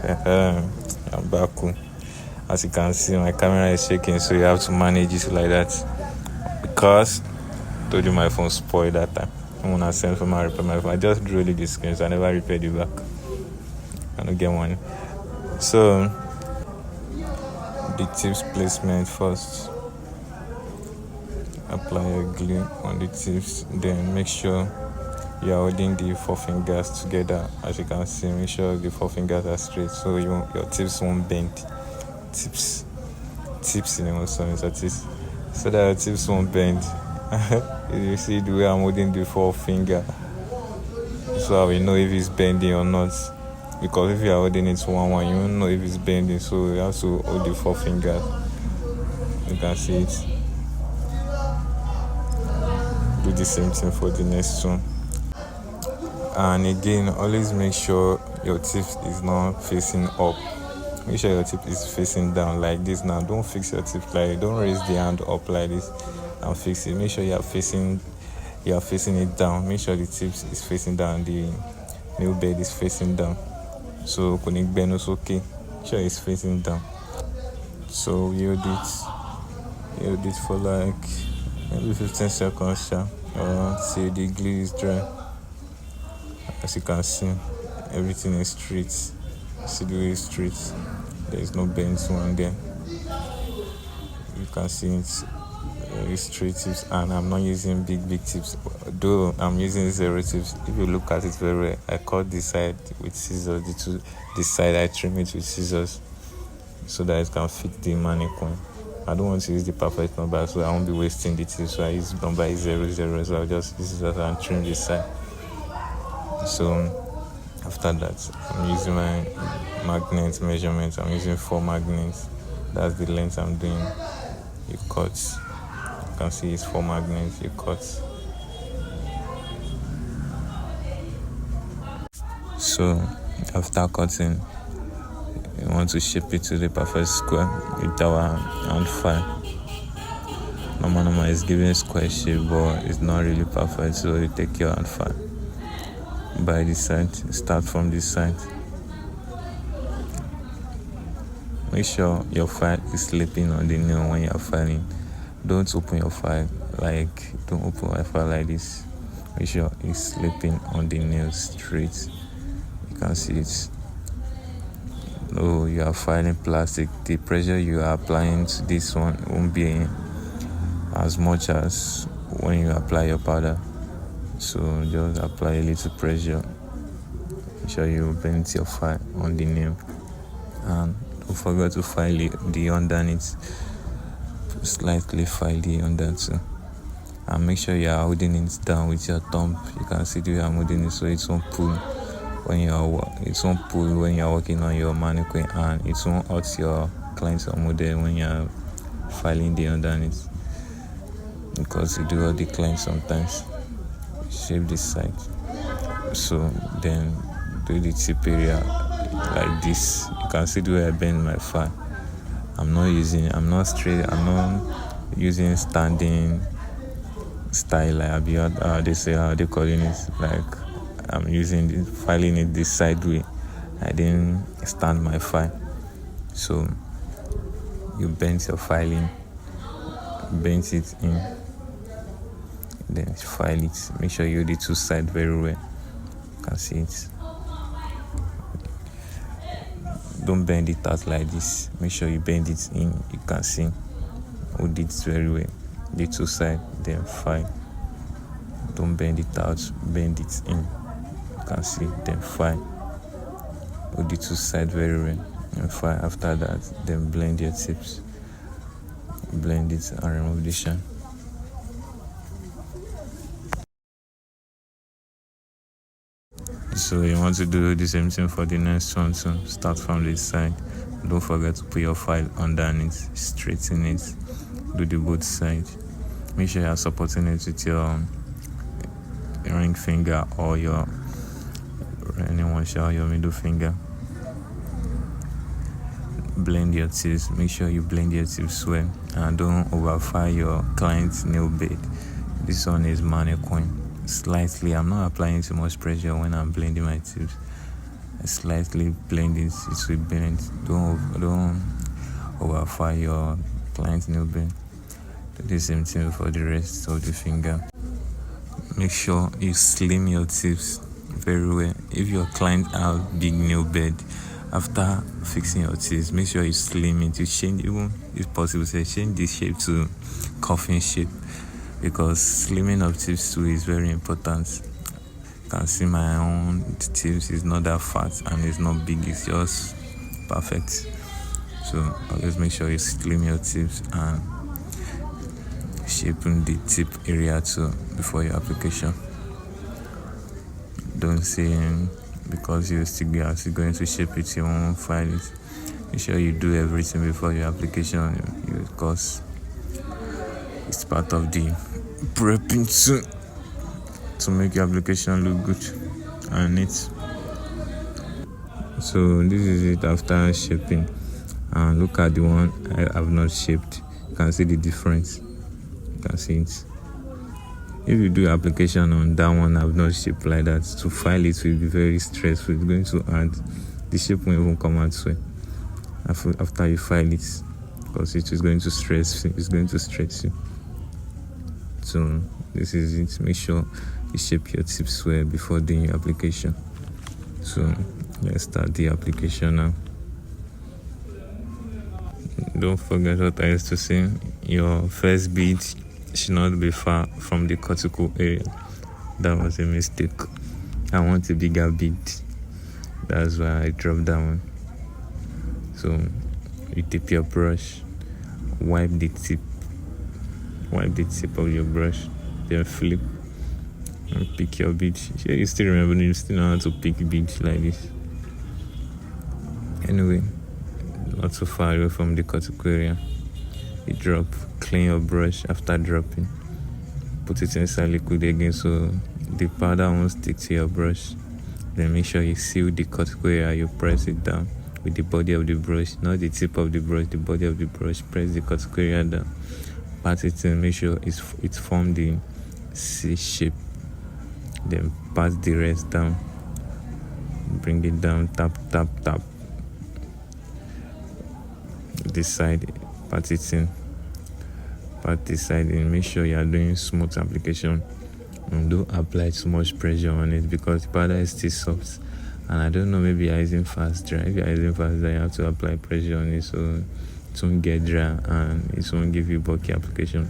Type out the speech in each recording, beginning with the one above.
I'm back home. As you can see, my camera is shaking, so you have to manage it like that. Because I told you my phone spoiled that time. I'm gonna send for my repair my phone. I just drew the screen, so I never repaired the back. I don't get one. So the tips placement first. Apply your glue on the tips, then make sure you are holding the four fingers together. As you can see, make sure the four fingers are straight so your tips won't bend. Tips in emotion so that your tips won't bend. You see the way I'm holding the four finger, so I will know if it's bending or not. Because if you are holding it one, you won't know if it's bending. So you have to hold the four fingers. You can see it. Do the same thing for the next one. And again, always make sure your tip is not facing up. Make sure your tip is facing down like this. Now don't fix your tip like, don't raise the hand up like this and fix it. Make sure you are facing it down. Make sure the tip is facing down, the nail bed is facing down. So connect bend is okay. Make sure it's facing down. So hold it for like maybe 15 seconds till the glue is dry. As you can see, everything is straight. See the way it's straight. There is no bends one there. You can see it's very straight tips, and I'm not using big tips, though I'm using zero tips. If you look at it very well, I cut this side with scissors. This side I trim it with scissors so that it can fit the mannequin. I don't want to use the perfect number, so I won't be wasting the tips. So I use number 00, so I'll just use scissors and trim this side. So after that, I'm using my magnet measurement. I'm using 4 magnets. That's the length I'm doing. You cut. You can see it's 4 magnets. You cut. So after cutting, you want to shape it to the perfect square with our hand file. Normal is giving square shape, but it's not really perfect. So you take your hand file. By this side, start from this side. Make sure your file is slipping on the nail when you are filing. Don't open your file like this. Make sure it's slipping on the nail straight. You can see it. No, you are filing plastic. The pressure you are applying to this one won't be as much as when you apply your powder. So just apply a little pressure. Make sure you bend your file on the nail, and don't forget to file the underneath. Slightly file the under too, and make sure you are holding it down with your thumb. You can see the way I'm holding it, so it won't pull when you are working on your mannequin, and it won't hurt your clients or model when you are filing the underneath, because you do hurt the client sometimes. Shape this side, so then do the tip area like this. You can see the way I bend my file. I'm not using standing style like they say, how they calling it, like I'm using filing it this side way. I didn't stand my file. So you bend your filing, bend it in, then file it. Make sure you do the two sides very well. You can see it. Don't bend it out like this. Make sure you bend it in. You can see. Hold it very well. The two sides, then file. Don't bend it out. Bend it in. You can see. Then file. Hold the two sides very well. And file. After that, then blend your tips. Blend it and remove the shine. So you want to do the same thing for the next one. So start from this side. Don't forget to put your file underneath, straighten it, do the both sides. Make sure you are supporting it with your ring finger or your middle finger. Blend your tips. Make sure you blend your tips well, and don't overfile your client's nail bed. This one is mannequin. Slightly, I'm not applying too much pressure when I'm blending my tips. slightly blend it. It will bend. Don't overfire your client's nail bed. Do the same thing for the rest of the finger. Make sure you slim your tips very well. If your client have big nail bed, after fixing your tips, make sure you slim it. You change, even if possible, change the shape to coffin shape, because slimming of tips too is very important. You can see my own tips is not that fat and it's not big, it's just perfect. So always make sure you slim your tips and shaping the tip area too before your application. Don't say because you still going to shape it, you won't file it. Make sure you do everything before your application, because it's part of the prepping to make your application look good and neat. So this is it after shaping. And look at the one I have not shaped. You can see the difference. You can see it. If you do application on that one I've not shaped like that, to file it will be very stressful. It's going to add, the shape won't even come out well after you file it, because it is going to stress you. So this is it. Make sure you shape your tips well before doing your application. So let's start the application now. Don't forget what I used to say. Your first bead should not be far from the cuticle area. That was a mistake. I want a bigger bead. That's why I dropped that one. So you dip your brush, wipe the tip of your brush, then flip and pick your bead. You still remember, you still know how to pick beads like this. Anyway, not so far away from the cuticle area. You drop, clean your brush after dropping, put it inside liquid again so the powder won't stick to your brush. Then make sure you seal the cuticle area. You press it down with the body of the brush, not the tip of the brush, the body of the brush. Press the cuticle area down, pat it in, make sure it's formed the C shape. Then pat the rest down, bring it down, tap this side, pat this side in. Make sure you are doing smooth application and don't apply too much pressure on it, because the powder is still soft. And I don't know, maybe you're using fast dry. If you're using fast dry, you have to apply pressure on it so it won't get dry and it won't give you bulky application.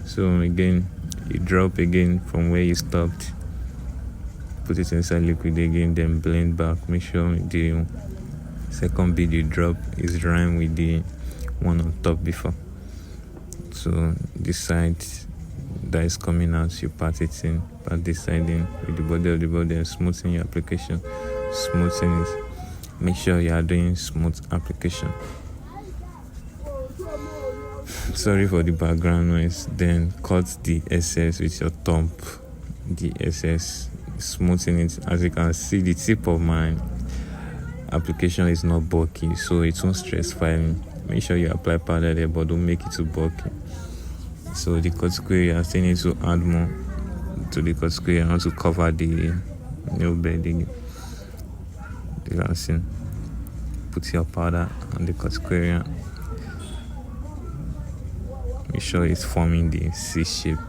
So again, you drop again from where you stopped, put it inside liquid again, then blend back. Make sure the second bead you drop is rhyme with the one on top before. So this side that is coming out, you pat this side in with the body of the body and smoothing your application. Smoothing it. Make sure you are doing smooth application. Sorry for the background noise. Then cut the excess with your thumb. The excess, smoothing it. As you can see, the tip of my application is not bulky, so it won't stress filing. Make sure you apply powder there, but don't make it too bulky. So the cuticle area, I still need to add more to the cuticle area. I want to cover the nail bed again. You can see, put your powder on the cuticle area. Make sure it's forming the C shape.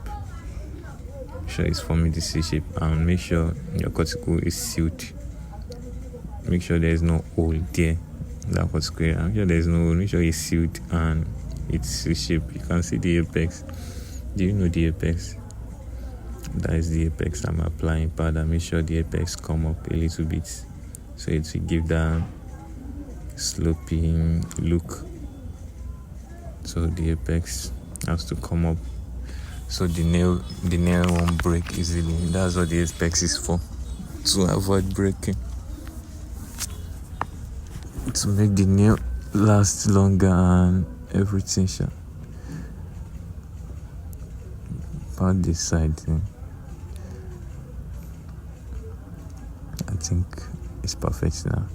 And make sure your cuticle is sealed. Make sure there is no hole there. That cuticle area. Make sure there is no hole. Make sure it's sealed and it's C shape. You can see the apex. Do you know the apex? That is the apex. I'm applying powder. Make sure the apex come up a little bit, so it will give that sloping look. So the apex has to come up so the nail won't break easily. That's what the apex is for, to avoid breaking, to make the nail last longer and everything. About this side thing, I think it's perfect now.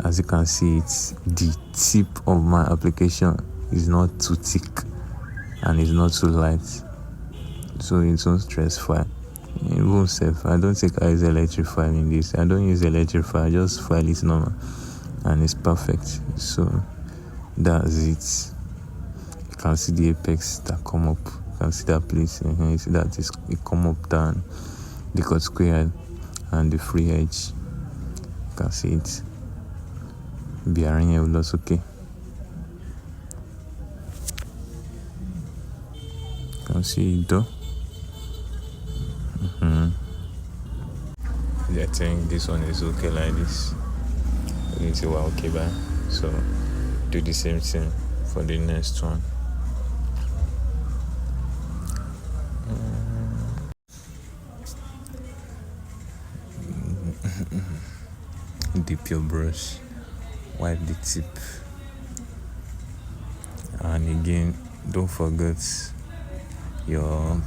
As you can see, it's the tip of my application is not too thick and it's not too light, so it's not stress file. It won't save. I don't think I use electric file in this. I don't use electric file, I just file it normal and it's perfect. So that's it. You can see the apex that come up. You can see that place. You see that it come up down the cut square and the free edge. You can see it. Bearing here was okay. You can see it though. I think this one is okay like this. You can see we're okay by. So do the same thing for the next one. Dip your brush, wipe the tip, and again don't forget your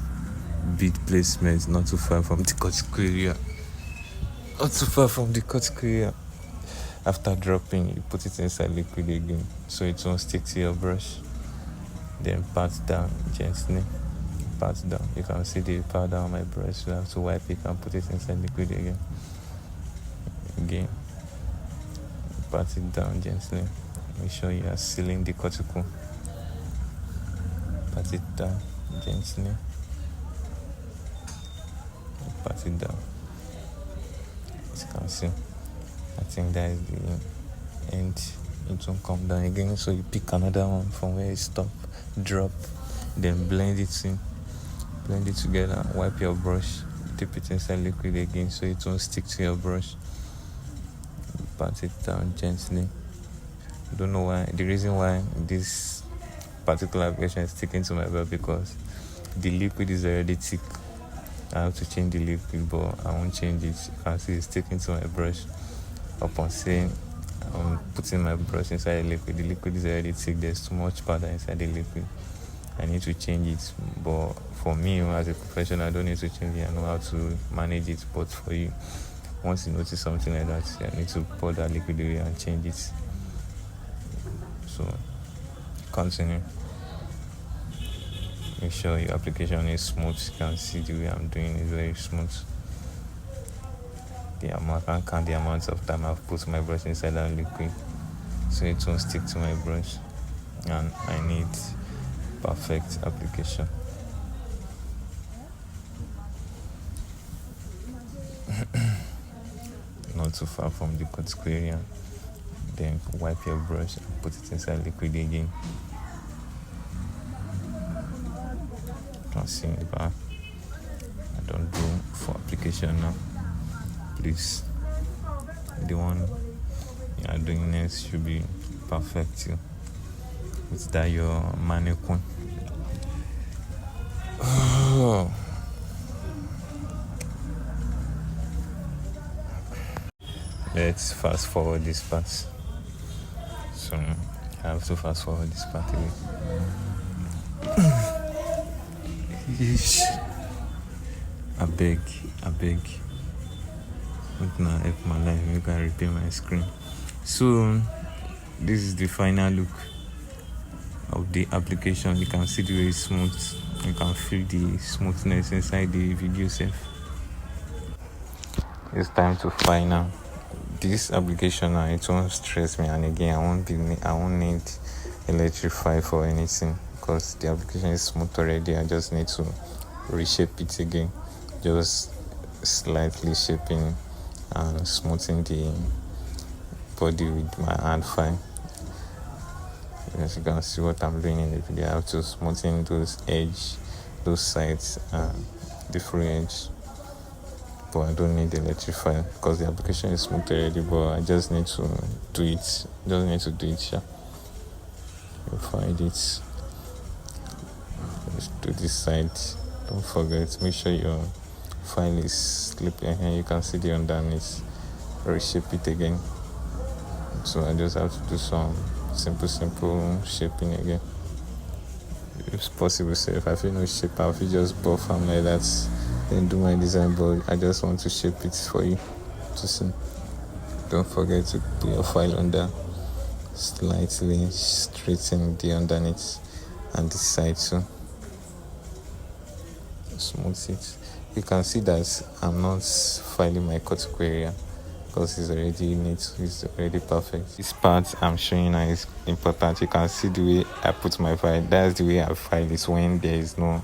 bead placement not too far from the cuticle area. Not too far from the cuticle area. After dropping, you put it inside liquid again so it won't stick to your brush. Then pat down gently. Pat down. You can see the powder on my brush. You have to wipe it and put it inside liquid again. Pat it down gently. Make sure you are sealing the cuticle. Pat it down gently. Pat it down. As you can see, I think that is the end. It won't come down again. So you pick another one from where it stopped, drop, then blend it in. Blend it together. Wipe your brush. Dip it inside liquid again so it won't stick to your brush. Pat it down gently. Don't know why. The reason why this particular application is sticking to my brush because the liquid is already thick. I have to change the liquid, but I won't change it. You can see it's sticking to my brush. Upon saying I'm putting my brush inside the liquid is already thick. There's too much powder inside the liquid. I need to change it, but for me as a professional, I don't need to change it. I know how to manage it, but for you, once you notice something like that, you need to pour that liquid away and change it. So continue. Make sure your application is smooth. You can see the way I'm doing is very smooth. I can't count the amount of time I've put my brush inside that liquid, so it won't stick to my brush, and I need perfect application. Not too far from the cuticle area. Then wipe your brush and put it inside liquid again. You can see it, but I don't do for application now. Please, the one you are doing next should be perfect too. With that your mannequin. Let's fast forward this part. So I have to fast forward this part away. I beg. Look now, help my life. You can repair my screen. So this is the final look of the application. You can see the way it's smooth. You can feel the smoothness inside the video safe. It's time to final. This application now, it won't stress me, and again I won't need electrify for anything because the application is smooth already. I just need to reshape it again, just slightly shaping and smoothing the body with my hand fine. As you can see what I'm doing in the video, I have to smoothen those sides and the free edge. But I don't need electrify because the application is smooth already, but I just need to do it. You'll find it. Let's do this side. Don't forget, make sure your file is slipping here. You can see the underneath. Reshape it again. So I just have to do some simple shaping again. If possible, so if I feel no shape, I feel just buff them like that. Then do my design, but I just want to shape it for you to see. Don't forget to put your file under, slightly straighten the underneath and the side too. Smooth it. You can see that I'm not filing my cuticle area because it's already neat, it's already perfect. This part I'm showing now is important. You can see the way I put my file. That's the way I file is when there is no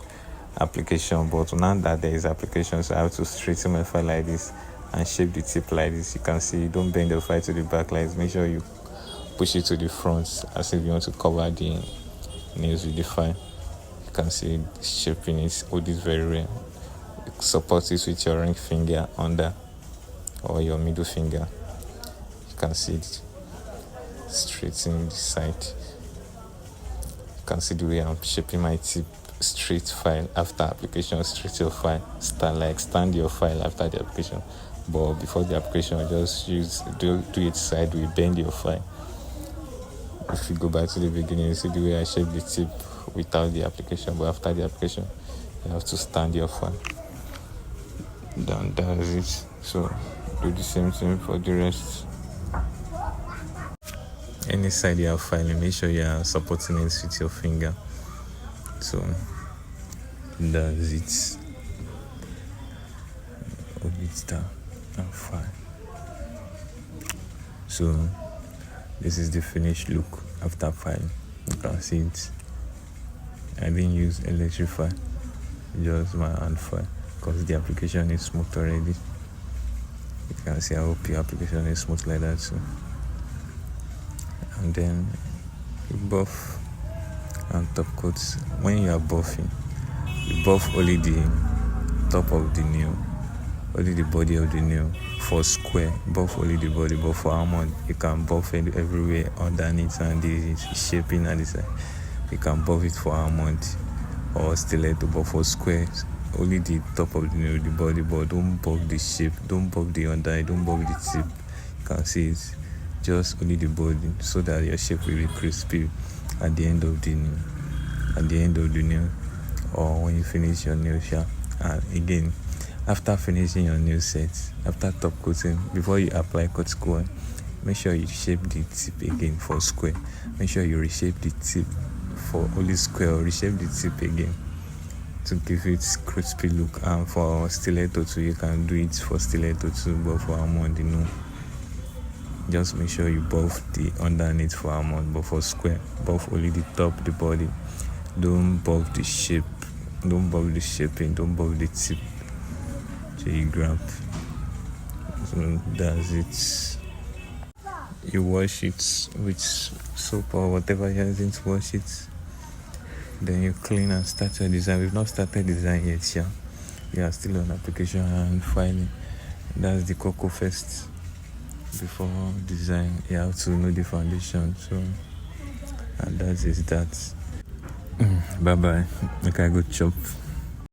application, but now that there is application, so I have to straighten my file like this and shape the tip like this. You can see, don't bend the file to the back like this. Make sure you push it to the front as if you want to cover the nails with the file. You can see shaping it. Hold it very well. Support it with your ring finger under or your middle finger. You can see it straightening the side. You can see the way I'm shaping my tip. Straight file after application, straight your file, stand your file after the application, but before the application just do it sideways, bend your file. If you go back to the beginning, you see the way I shape the tip without the application, but after the application you have to stand your file. Then that's it. So do the same thing for the rest. Any side you are filing, make sure you are supporting it with your finger. So that's it. Hold it down and file. So this is the finished look after filing. You can see it. I didn't use electric file, just my hand file, because the application is smooth already. You can see, I hope your application is smooth like that too. And then you buff and top coat. When you are buffing, you buff only the top of the nail, only the body of the nail. For square, buff only the body, but for almond, you can buff it everywhere underneath and the shaping and the side. You can buff it for almond or stiletto, but for square, only the top of the nail, the body, but don't buff the shape, don't buff the under, don't buff the tip. You can see it, just only the body, so that your shape will be crispy at the end of the nail. At the end of the nail, or when you finish your nail shop. And again, after finishing your nail set, after top coating, before you apply cuticle, make sure you shape the tip again for square. Make sure you reshape the tip for only square, or reshape the tip again to give it crispy look. And for stiletto too, you can do it for stiletto too, but for almond, just make sure you buff the underneath for almond, but for square, buff only the top, the body. Don't buff the shape, don't buff the shaping, don't buff the tip. So you grab. So that's it. You wash it with soap or whatever you're using to wash it. Then you clean and start your design. We've not started design yet, yeah. We are still on application and filing. That's the cocoa first. Before design, you have to know the foundation. So, and that is that. Bye bye. Make I go chop.